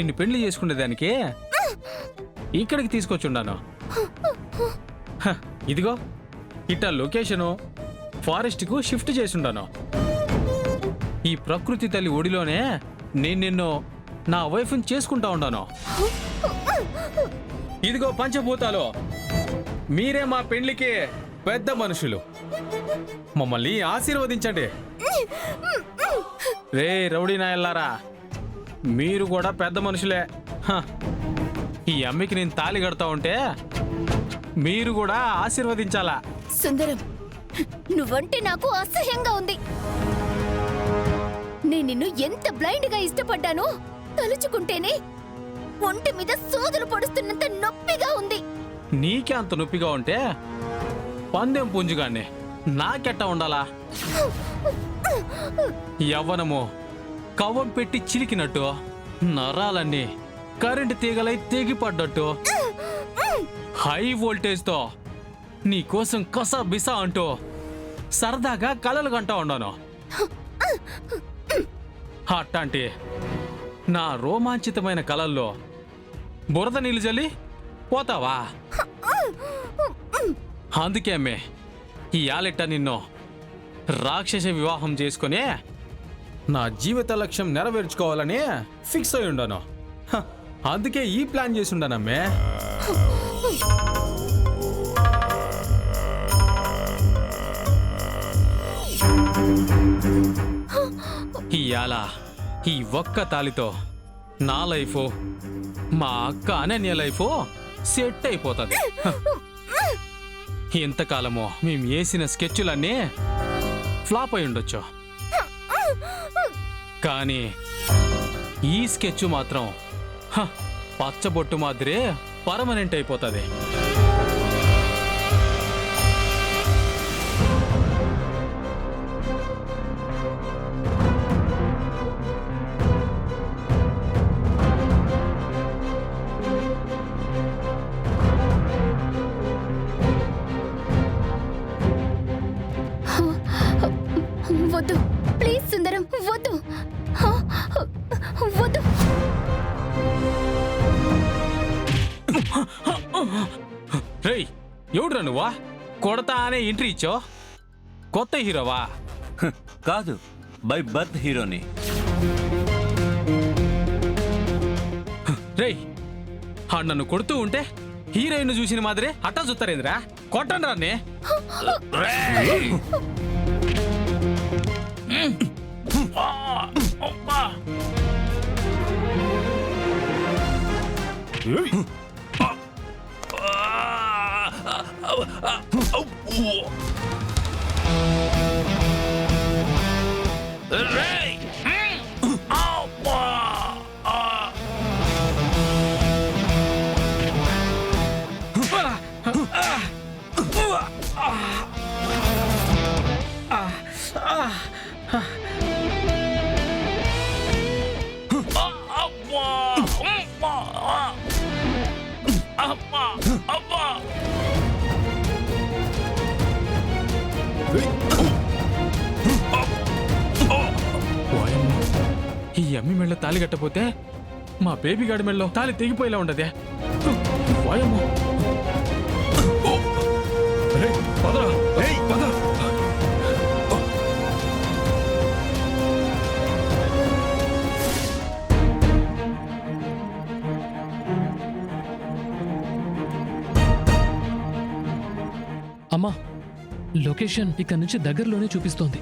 నిన్ను పెళ్లి చేసుకునేదానికి ఇక్కడికి తీసుకొచ్చుండాను. ఇదిగో ఇట్ట లొకేషను ఫారెస్ట్కు షిఫ్ట్ చేసుండాను. ఈ ప్రకృతి తల్లి ఒడిలోనే నేను నిన్ను నా వైఫ్ని చేసుకుంటా ఉండాను. ఇదిగో పంచభూతాలు, మీరే మా పెళ్లికి పెద్ద మనుషులు, మమ్మల్ని ఆశీర్వదించండి. రే రౌడీ నాయల్లారా, మీరు కూడా పెద్ద మనుషులే. ఈ అమ్మికి నేను తాళి కడతా ఉంటే మీరు కూడా ఆశీర్వదించాలా? సుందరం, నువ్వంటే నాకు అసహ్యంగా ఉంది. నేను నిన్ను ఎంత బ్లైండ్ గా ఇష్టపడ్డానో తలుచుకుంటేనే ఒంటి మీద సోదులు పొడుస్తున్నంత నొప్పిగా ఉంది. నీకే అంత నొప్పిగా ఉంటే పందెం పుంజుగానే నాకెట్ట ఉండాలా? యవ్వనము కవ్వం పెట్టి చిలికినట్టు, నరాలన్నీ కరెంటు తీగలై తెగిపడ్డట్టు, హై వోల్టేజ్తో నీకోసం కసా బిసా అంటూ సరదాగా కలలు గంటా ఉన్నాను. అట్టాంటి నా రోమాంచితమైన కలల్లో బురద నీళ్ళు జల్లి పోతావా? అందుకే అమ్మే ఈ ఆలెట్ట నిన్ను రాక్షస వివాహం చేసుకుని నా జీవిత లక్ష్యం నెరవేర్చుకోవాలని ఫిక్స్ అయి ఉండాను. అందుకే ఈ ప్లాన్ చేసి ఉండానమ్మే. ఇయాల ఈ ఒక్క తాలితో నా లైఫ్, మా అక్క అనన్య లైఫ్ సెట్ అయిపోతుంది. ఇంతకాలము మేము వేసిన స్కెచ్లన్నీ ఫ్లాప్ అయి ఉండొచ్చు, కానీ ఈ స్కెచ్ మాత్రం పచ్చబొట్టు మాదిరే పర్మనెంట్ అయిపోతుంది. వద్దు ప్లీజ్ సుందరం, వద్దు వద్దు. రేయ్, ఎవడురా నువ్వా? కొడతా అనే ఎంట్రీ ఇచ్చావు? కొత్త హీరోవా? కాదు, బై బర్త్ హీరోని. రేయ్, నన్ను కొడుతూ ఉంటే హీరోయిన్ చూసిన మాదిరే అట్టా చూస్తారేంద్రా? కొట్టండి రాన్ని. ఈ అమ్మి మెళ్ళ తాళి కట్టపోతే మా బేబీ గాడి మెళ్ళలో తాళి తెగిపోయేలా ఉండదే. వాయమ్మో. పదరా, పద. అమ్మా, లొకేషన్ ఇక్కడ నుంచి దగ్గరలోనే చూపిస్తోంది.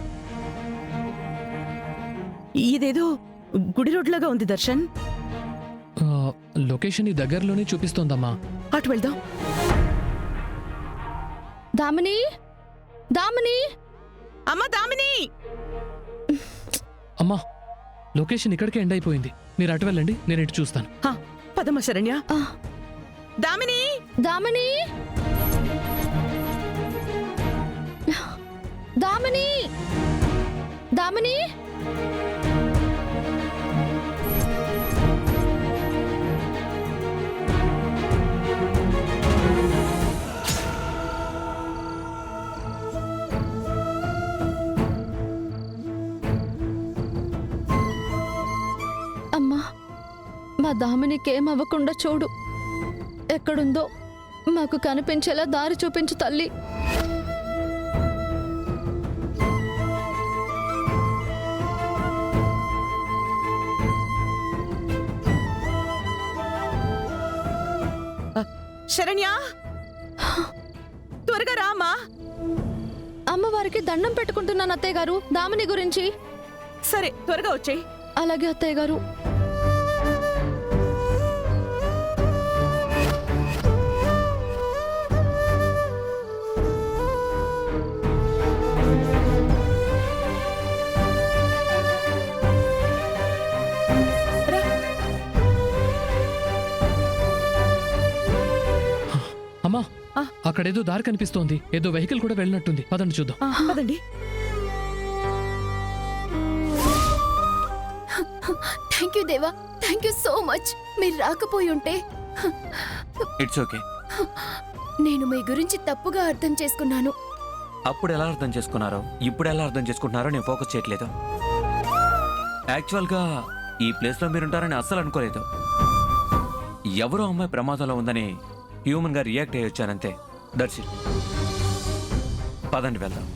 ఇదేదో గుడి రోడ్లాగా ఉంది దర్శన్. లొకేషన్ ఈ దగ్గరలోనే చూపిస్తోందమ్మా. అటు వెళ్దాం. దామిని, దామిని, అమ్మా దామిని. అమ్మా, లొకేషన్ ఇక్కడికే ఎండ్ అయిపోయింది. మీరు అటు వెళ్ళండి, నేను ఇటు చూస్తాను. పదమ్మ శరణ్య. దామిని, దామిని, దామిని, దామిని. అమ్మా, మా దామినికేం అవ్వకుండా చూడు. ఎక్కడుందో మాకు కనిపించేలా దారి చూపించు తల్లి. శరణ్య, త్వరగా రామా. అమ్మవారికి దండం పెట్టుకుంటున్నాను అత్తయ్య గారు, దామిని గురించి. సరే, త్వరగా వచ్చేయ్. అలాగే అత్తయ్య గారు. అమ్మా, అక్కడేదో దారి కనిపిస్తోంది. ఏదో వెహికల్ కూడా వెళ్ళినట్టుంది. పదండి చూద్దాం. పదండి. థ్యాంక్ యూ దేవా, థ్యాంక్ యూ సో మచ్. మీరు రాకపోయి ఉంటే ఇట్స్ ఓకే. నేను మీ గురించి తప్పుగా అర్థం చేసుకున్నాను. అప్పుడు ఎలా అర్థం చేసుకున్నారో ఇప్పుడు ఎలా అర్థం చేసుకుంటున్నారో నేను ఫోకస్ చేయట్లేదు. యాక్చువల్గా ఈ ప్లేస్లో మీరుంటారని అస్సలు అనుకోలేదు. ఎవరో అమ్మాయి ప్రమాదంలో ఉందని హ్యూమన్గా రియాక్ట్ అయ్యి వచ్చానంతే. That's it. పదండి వెళ్దాం.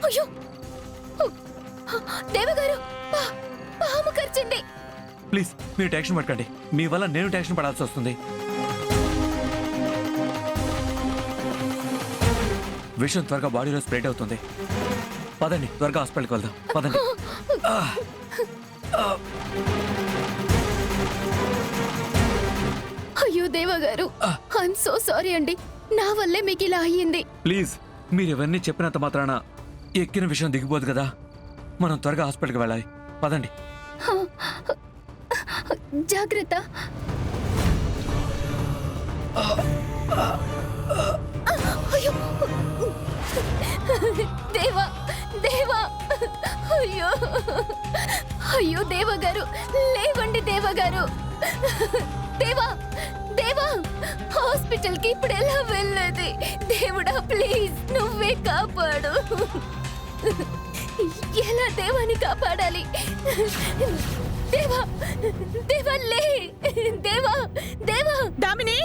అయ్యో దేవగారు, పాము కరిచింది. ప్లీజ్ మీరు టెన్షన్ పడకండి. మీ వల్ల నేను టెన్షన్ పడాల్సి వస్తుంది. విషయం త్వరగా బాడీలో స్ప్రెడ్ అవుతుంది. పదండి, త్వరగా హాస్పిటల్కి వెళ్దాం. పదండి. అయ్యో దేవగారు, ఐఎమ్ సో సారీ అండి. నా వల్లే మీకు ఇలా అయ్యింది. ప్లీజ్ మీరు ఎవరిని చెప్పినంత మాత్రాన ఎక్కిన విషయం దిగిపోదు కదా. మనం త్వరగా హాస్పిటల్కి వెళ్ళాలి. పదండి. జాగ్రత్త. అయ్యో దేవా, దేవా, అయ్యో అయ్యో దేవగారు, లేవండి దేవగారు. దేవా, దేవా, హాస్పిటల్ కి ఇప్పుడు ఎలా వెళ్ళేది? దేవుడా ప్లీజ్ నువ్వే కాపాడు. ఎలా దేవాని కాపాడాలి? దేవా, దేవా లే. దేవా, దేవా, దామిని,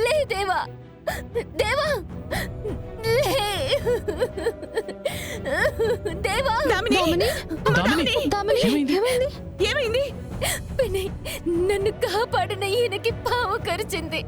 లే దేవా, దేవా లే. దేవా, దామిని, దామిని, దామిని, ఏమైంది? ఏమైంది? ఏమైంది? వినయ్, నన్ను కాపాడిన ఈయనకి పాము కరిచింది.